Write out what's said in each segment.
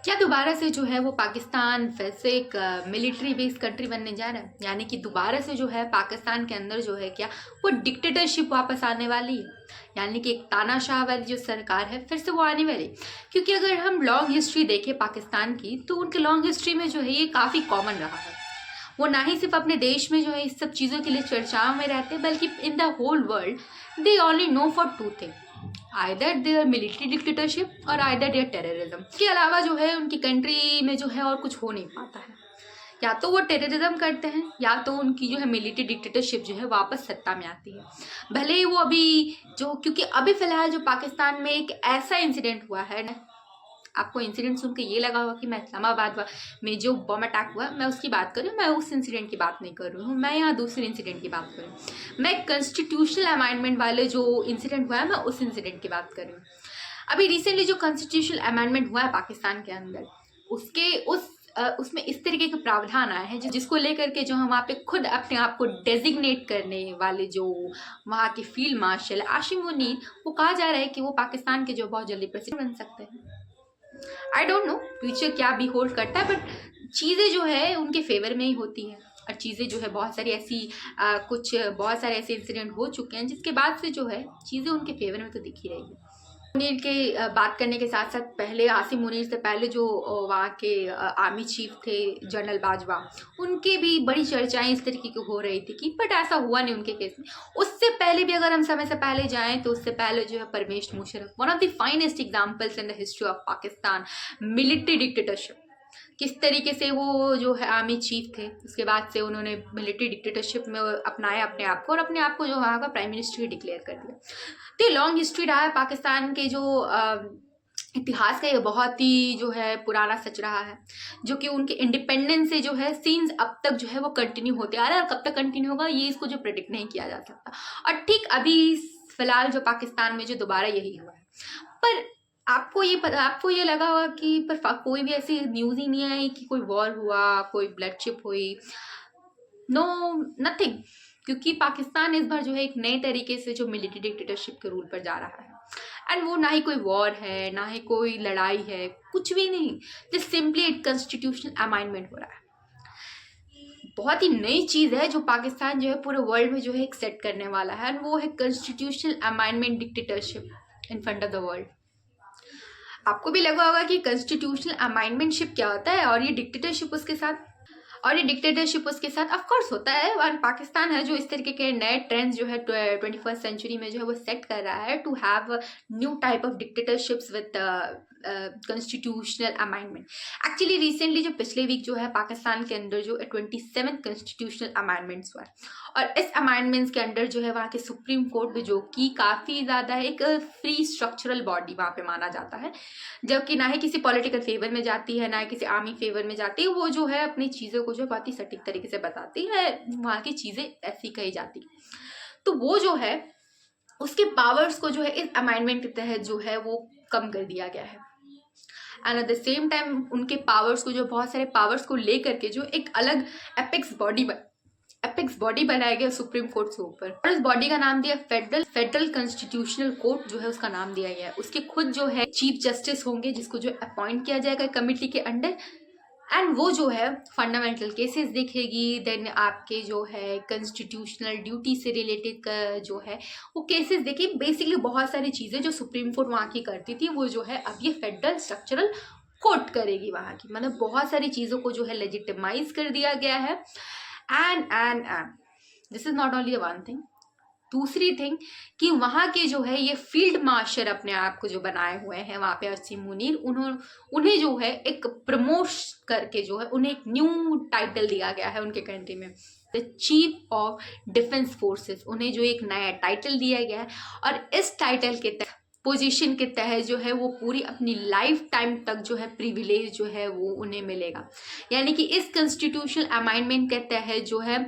क्या दोबारा से जो है वो पाकिस्तान फिर से एक मिलिट्री बेस्ड कंट्री बनने जा रहा है? यानी कि दोबारा से जो है पाकिस्तान के अंदर जो है क्या वो डिक्टेटरशिप वापस आने वाली है। यानी कि एक तानाशाह वाली जो सरकार है फिर से वो आने वाली। क्योंकि अगर हम लॉन्ग हिस्ट्री देखें पाकिस्तान की तो उनके लॉन्ग हिस्ट्री में जो है ये काफ़ी कॉमन रहा है। वो ना ही सिर्फ अपने देश में जो है इस सब चीज़ों के लिए चर्चाओं में रहते बल्कि in the whole world they only know for two thing, either their military dictatorship और आइदर देयर टेररिज्म। इसके अलावा जो है उनकी कंट्री में जो है और कुछ हो नहीं पाता है। या तो वो टेररिज्म करते हैं या तो उनकी जो है मिलिट्री डिक्टेटरशिप जो है वापस सत्ता में आती है। भले ही वो अभी जो, क्योंकि अभी फिलहाल जो पाकिस्तान में एक ऐसा इंसिडेंट हुआ है ना, आपको इंसिडेंट सुन के ये लगा होगा कि मैं इस्लामाबाद में जो बम अटैक हुआ मैं उसकी बात कर रही हूँ। मैं उस इंसिडेंट की बात नहीं कर रही हूँ, मैं यहाँ दूसरे इंसिडेंट की बात कर रही हूँ। मैं कॉन्स्टिट्यूशनल अमेंडमेंट वाले जो इंसिडेंट हुआ है मैं उस इंसिडेंट की बात कर रही हूँ। अभी रिसेंटली जो कॉन्स्टिट्यूशनल अमेंडमेंट हुआ है पाकिस्तान के अंदर, उसमें इस तरीके के प्रावधान आए हैं जिसको लेकर के जो हम वहाँ पे खुद अपने आप को डेजिग्नेट करने वाले जो वहाँ के फील्ड मार्शल आसिम मुनीर, वो कहा जा रहा है कि वो पाकिस्तान के जो बहुत जल्दी प्रेसिडेंट बन सकते हैं। आई डोंट नो फ्यूचर क्या भी होल्ड करता है, बट चीज़ें जो है उनके फेवर में ही होती है। और चीज़ें जो है बहुत सारी ऐसी बहुत सारे ऐसे इंसिडेंट हो चुके हैं जिसके बाद से जो है चीज़ें उनके फेवर में तो दिख ही रही है। मुनीर के बात करने के साथ साथ पहले आसिम मुनीर से पहले जो वहाँ के आर्मी चीफ थे जनरल बाजवा, उनके भी बड़ी चर्चाएं इस तरीके की हो रही थी कि बट ऐसा हुआ नहीं उनके केस में। उससे पहले भी अगर हम समय से पहले जाएं तो उससे पहले जो है Pervez Musharraf, one of the finest examples in the history of Pakistan military dictatorship. किस तरीके से वो जो है आर्मी चीफ थे, उसके बाद से उन्होंने मिलिट्री डिक्टेटरशिप में अपनाया अपने आप को और अपने आप को जो वहाँ का प्राइम मिनिस्टर ही डिक्लेयर कर दिया। तो लॉन्ग हिस्ट्री रहा है पाकिस्तान के जो इतिहास का, ये बहुत ही जो है पुराना सच रहा है, जो कि उनके इंडिपेंडेंस से जो है सीन्स अब तक जो है वो कंटिन्यू होते आ रहा है। और कब तक कंटिन्यू होगा ये इसको जो प्रेडिक्ट नहीं किया जा सकता। और ठीक अभी फिलहाल जो पाकिस्तान में जो दोबारा यही हुआ है, पर आपको ये लगा होगा कि पर कोई भी ऐसी न्यूज़ ही नहीं आई कि कोई वॉर हुआ, कोई ब्लडशिप हुई। No, nothing. क्योंकि पाकिस्तान इस बार जो है एक नए तरीके से जो मिलिट्री डिक्टेटरशिप के रूल पर जा रहा है। एंड वो ना ही कोई वॉर है, ना ही कोई लड़ाई है, कुछ भी नहीं। जस्ट सिंपली एक कॉन्स्टिट्यूशनल अमेंडमेंट हो रहा है। बहुत ही नई चीज़ है जो पाकिस्तान जो है पूरे वर्ल्ड में जो है एक सेट करने वाला है, एंड वो है constitutional amendment dictatorship in front of the world. आपको भी लगा होगा कि कॉन्स्टिट्यूशनल अमेंडमेंटशिप क्या होता है और ये डिक्टेटरशिप उसके साथ ऑफ कोर्स होता है। और पाकिस्तान है जो इस तरीके के नए ट्रेंड्स जो है 21st सेंचुरी में जो है वो सेट कर रहा है to have new type of dictatorships with constitutional amendment. Actually recently जो पिछले वीक जो है पाकिस्तान के अंदर जो 27 कॉन्स्टिट्यूशनल अमेंडमेंट्स हुआ, और इस अमेंडमेंट्स के अंदर जो है वहाँ के सुप्रीम कोर्ट भी जो कि काफ़ी ज़्यादा एक फ्री स्ट्रक्चरल बॉडी वहाँ पे माना जाता है, जबकि ना ही किसी पॉलिटिकल फेवर में जाती है ना ही किसी आर्मी फेवर में जाती है। वो जो है अपनी चीज़ों को जो बहुत ही सटीक तरीके से बताती है, वहाँ की चीज़ें ऐसी कही जाती है। तो वो जो है उसके पावर्स को जो है इस अमेंडमेंट के तहत जो है वो कम कर दिया गया है। And at the same time उनके पावर्स को जो बहुत सारे पावर्स को लेकर के जो एक अलग एपेक्स बॉडी बनाया गया सुप्रीम कोर्ट से ऊपर, और उस बॉडी का नाम दिया फेडरल कॉन्स्टिट्यूशनल कोर्ट जो है उसका नाम दिया गया है। उसके खुद जो है चीफ जस्टिस होंगे जिसको जो अपॉइंट किया जाएगा कमेटी के अंडर, एंड वो जो है फंडामेंटल केसेस देखेगी। देन आपके जो है कॉन्स्टिट्यूशनल ड्यूटी से रिलेटेड का जो है वो केसेस देखिए। बेसिकली बहुत सारी चीज़ें जो सुप्रीम कोर्ट वहाँ की करती थी वो जो है अब ये फेडरल स्ट्रक्चरल कोर्ट करेगी वहाँ की। मतलब बहुत सारी चीज़ों को जो है लेजिटिमाइज कर दिया गया है। And this is not only the one thing. दूसरी थिंग कि वहाँ के जो है ये फील्ड मार्शल अपने आप को जो बनाए हुए हैं वहाँ पे आसिम मुनीर, उन्हें जो है एक प्रमोट करके जो है उन्हें एक न्यू टाइटल दिया गया है उनके कंट्री में, the chief of defence forces. उन्हें जो एक नया टाइटल दिया गया है और इस टाइटल के तहत पोजीशन के तहत जो है वो पूरी अपनी लाइफ टाइम तक जो है प्रिविलेज जो है वो उन्हें मिलेगा। यानी कि इस कॉन्स्टिट्यूशनल अमेंडमेंट के तहत जो है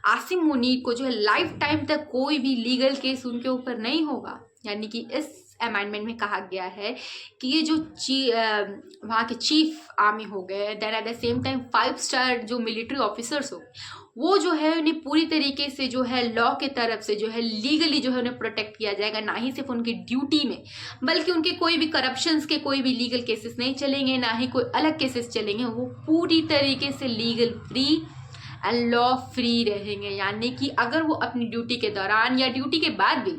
आसिम मुनीर को जो है लाइफ टाइम तक कोई भी लीगल केस उनके ऊपर नहीं होगा। यानी कि इस अमेंडमेंट में कहा गया है कि ये जो वहाँ के चीफ आर्मी हो गए, then at the same time 5 star जो मिलिट्री ऑफिसर्स हो, वो जो है उन्हें पूरी तरीके से जो है लॉ के तरफ से जो है लीगली जो है उन्हें प्रोटेक्ट किया जाएगा, ना ही सिर्फ उनकी ड्यूटी में बल्कि उनके कोई भी करप्शंस के कोई भी लीगल केसेस नहीं चलेंगे, ना ही कोई अलग केसेस चलेंगे। वो पूरी तरीके से legal free and law free रहेंगे। यानी कि अगर वो अपनी ड्यूटी के दौरान या ड्यूटी के बाद भी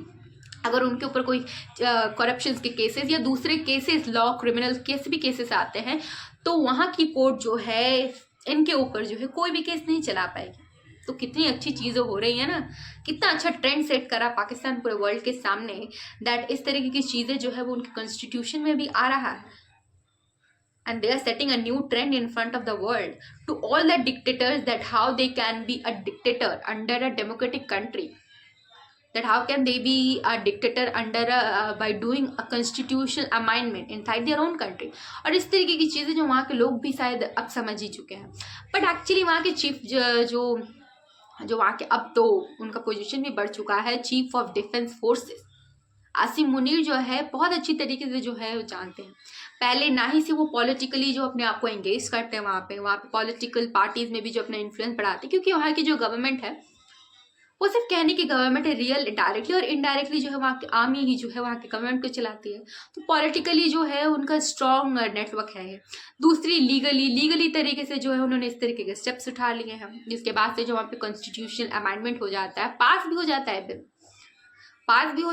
अगर उनके ऊपर कोई करप्शन के केसेस या दूसरे केसेस, लॉ क्रिमिनल कैसे भी केसेस आते हैं, तो वहाँ की कोर्ट जो है इनके ऊपर जो है कोई भी केस नहीं चला पाएगी। तो कितनी अच्छी चीज़ें हो रही है ना, कितना अच्छा ट्रेंड सेट करा पाकिस्तान पूरे वर्ल्ड के सामने, दैट इस तरीके की चीज़ें जो है वो उनके कॉन्स्टिट्यूशन में भी आ रहा है। And they are setting a new trend in front of the world to all the dictators, that how they can be a dictator under a democratic country, that how can they be a dictator under by doing a constitutional amendment inside their own country। और इस तरीके की चीज़ें जो वहाँ के लोग भी शायद अब समझ ही चुके हैं। बट एक्चुअली वहाँ के चीफ जो वहाँ के, अब तो उनका पोजीशन भी बढ़ चुका है, chief of defence forces Asim Munir जो है बहुत अच्छी तरीके से जो है वो जानते हैं। पहले ना ही से वो पॉलिटिकली जो अपने आप को एंगेज करते हैं वहाँ पे पॉलिटिकल पार्टीज में भी जो अपना इन्फ्लुएंस बढ़ाते हैं, क्योंकि वहाँ की जो गवर्नमेंट है वो सिर्फ कहने की गवर्नमेंट है, रियल डायरेक्टली और इनडायरेक्टली जो है वहाँ की आर्मी ही जो है वहाँ की गवर्नमेंट को चलाती है। तो पॉलिटिकली जो है उनका स्ट्रॉन्ग नेटवर्क है। दूसरी लीगली तरीके से जो है उन्होंने इस तरीके के स्टेप्स उठा लिए हैं, जिसके बाद से जो वहाँ पे कॉन्स्टिट्यूशनल अमेंडमेंट हो जाता है, पास भी हो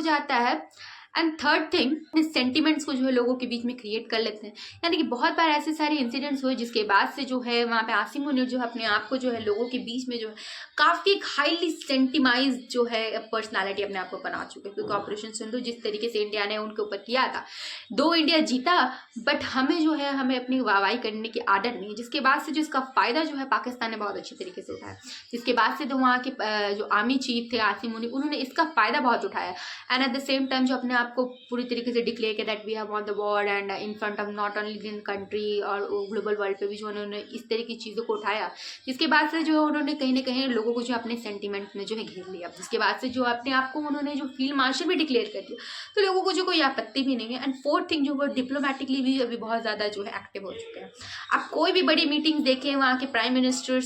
जाता है। एंड थर्ड थिंग, सेंटिमेंट्स को जो है लोगों के बीच में क्रिएट कर लेते हैं। यानी कि बहुत बार ऐसे सारे इंसिडेंट्स हुए जिसके बाद से जो है वहाँ पे आसिम मुनीर जो है अपने आप को जो है लोगों के बीच में जो है काफ़ी एक हाईली सेंटिमाइज जो है पर्सनालिटी अपने आप को बना चुके हैं। क्योंकि ऑपरेशन सिंधु जिस तरीके से इंडिया ने उनके ऊपर किया था, दो इंडिया जीता, बट हमें अपनी वाहवाही करने की आदत नहीं, जिसके बाद से जो इसका फ़ायदा जो है पाकिस्तान ने बहुत अच्छी तरीके से उठाया। जिसके बाद से जो वहाँ के जो आर्मी चीफ थे आसिम मुनीर, उन्होंने इसका फ़ायदा बहुत उठाया। And at the same time जो अपने आपको पूरी तरीके से डिक्लेयर किया that we have won the war and in front of not only Indian country और ग्लोबल वर्ल्ड पे भी जो उन्होंने इस तरह की चीज़ों को उठाया। जिसके बाद से जो उन्होंने कहीं ना कहीं लोगों को जो अपने सेंटिमेंट में जो है घेर लिया। जिसके बाद से जो अपने आप को उन्होंने जो फील्ड मार्शल भी डिक्लेयर कर दिया, तो लोगों को जो कोई आपत्ति भी नहीं है। एंड फोर्थ थिंग, जो वो डिप्लोमेटिकली भी अभी बहुत ज़्यादा जो है एक्टिव हो चुके हैं। आप कोई भी बड़ी मीटिंग देखें वहाँ के प्राइम मिनिस्टर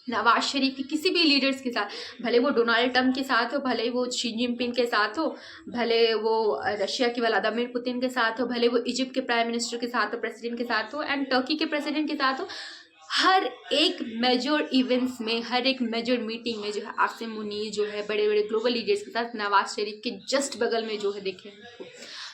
नवाज शरीफ की किसी भी लीडर्स के साथ, भले वो डोनाल्ड ट्रम्प के साथ हो, भले वो शी जिनपिंग के साथ हो, भले वो रशिया के व्लादिमीर पुतिन के साथ हो, भले वो इजिप्ट के प्राइम मिनिस्टर के साथ हो, प्रेसिडेंट के साथ हो, एंड टर्की के प्रेसिडेंट के साथ हो, हर एक मेजर इवेंट्स में, हर एक मेजर मीटिंग में जो है आसिम मुनीर जो है बड़े बड़े ग्लोबल लीडर्स के साथ नवाज शरीफ के जस्ट बगल में जो है देखे हैं।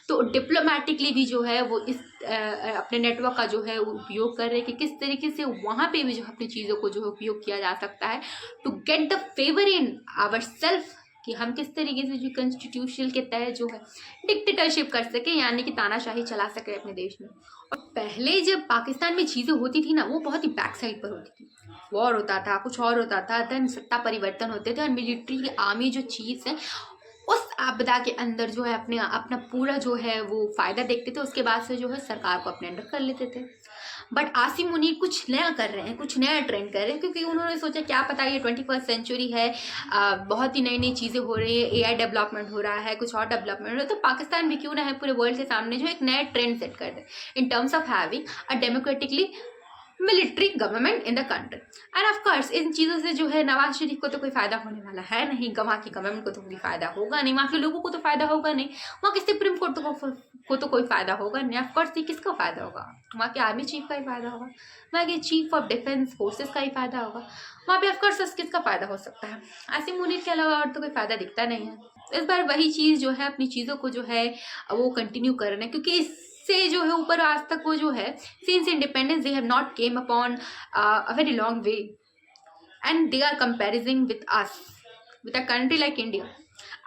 तो डिप्लोमेटिकली भी जो है वो इस अपने नेटवर्क का जो है उपयोग कर रहे हैं कि किस तरीके से वहाँ पे भी जो अपनी चीज़ों को जो है उपयोग किया जा सकता है to get the favour in our self, कि हम किस तरीके से जो कॉन्स्टिट्यूशन के तहत जो है डिक्टेटरशिप कर सके, यानी कि तानाशाही चला सके अपने देश में। और पहले जब पाकिस्तान में चीज़ें होती थी ना, वो बहुत ही बैक साइड पर होती थी, वॉर होता था, कुछ और होता था, देन सत्ता परिवर्तन होते थे और मिलिट्री की आर्मी जो चीज़ है उस आपदा के अंदर जो है अपना पूरा जो है वो फ़ायदा देखते थे। उसके बाद से जो है सरकार को अपने अंडर कर लेते थे। बट आसिम मुनीर कुछ नया कर रहे हैं, कुछ नया ट्रेंड कर रहे हैं, क्योंकि उन्होंने सोचा क्या पता ये 21st सेंचुरी है, बहुत ही नई नई चीज़ें हो रही है, AI डेवलपमेंट हो रहा है, कुछ और डेवलपमेंट हो रहा है, तो पाकिस्तान भी क्यों ना है पूरे वर्ल्ड के सामने जो एक नया ट्रेंड सेट कर दे in terms of having a democratically military government in the country. And of course इन चीज़ों से जो है नवाज शरीफ को तो कोई फ़ायदा होने वाला है नहीं, वहाँ की गवर्नमेंट को तो कोई फ़ायदा होगा नहीं, वहाँ के लोगों को तो फ़ायदा होगा नहीं, वहाँ के सुप्रीम कोर्ट को तो कोई फ़ायदा होगा नहीं। ऑफ कोर्स ये किसका फ़ायदा होगा? वहाँ के आर्मी चीफ का ही फ़ायदा होगा, वहाँ के चीफ ऑफ डिफेंस फोर्सेस का ही फ़ायदा होगा। वहाँ पे ऑफ कोर्स किसका फ़ायदा हो सकता है? आसिम मुनीर के अलावा और तो कोई फ़ायदा दिखता नहीं है। इस बार वही चीज़ जो है अपनी चीज़ों को जो है वो कंटिन्यू कर रहे हैं, क्योंकि से जो है ऊपर आज तक वो जो है since independence they have not came upon a very long way and they are comparing with us with a country like India.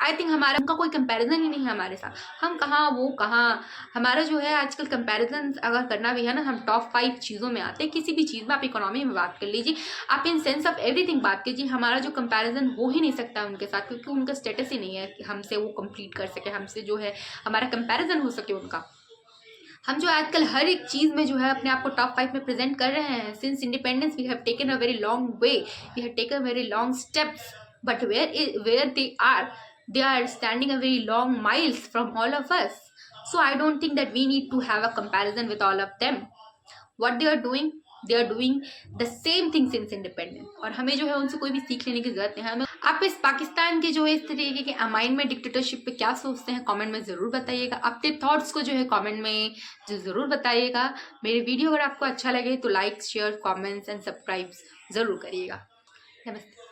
I think हमारा उनका कोई कंपैरिजन ही नहीं है हमारे साथ। हम कहाँ वो कहाँ, हमारा जो है आजकल कंपैरिजन अगर करना भी है ना, हम टॉप 5 चीज़ों में आते हैं किसी भी चीज़ में। आप इकोनॉमी में बात कर लीजिए, आप इन सेंस ऑफ एवरीथिंग बात कीजिए, हमारा जो कंपैरिजन हो ही नहीं सकता उनके साथ, क्योंकि उनका स्टेटस ही नहीं है कि हमसे वो कंप्लीट कर सके, हमसे जो है हमारा कंपैरिजन हो सके उनका। हम जो आजकल हर एक चीज़ में जो है अपने आप को टॉप 5 में प्रेजेंट कर रहे हैं। Since independence we have taken a very long way, we have taken very long steps, but where they are They are standing a very long miles from all of us. So I don't think that we need to have a comparison with all of them. What they are doing the same thing since independence. और हमें जो है उनसे कोई भी सीख लेने की जरूरत नहीं है हमें। आप इस पाकिस्तान के जो है इस तरीके के अमाइन में डिक्टेटरशिप पे क्या सोचते हैं कमेंट में ज़रूर बताइएगा। अपने थॉट्स को जो है कमेंट में जो ज़रूर बताइएगा। मेरे वीडियो अगर आपको अच्छा लगे तो like share comments and subscribe ज़रूर करिएगा। नमस्ते।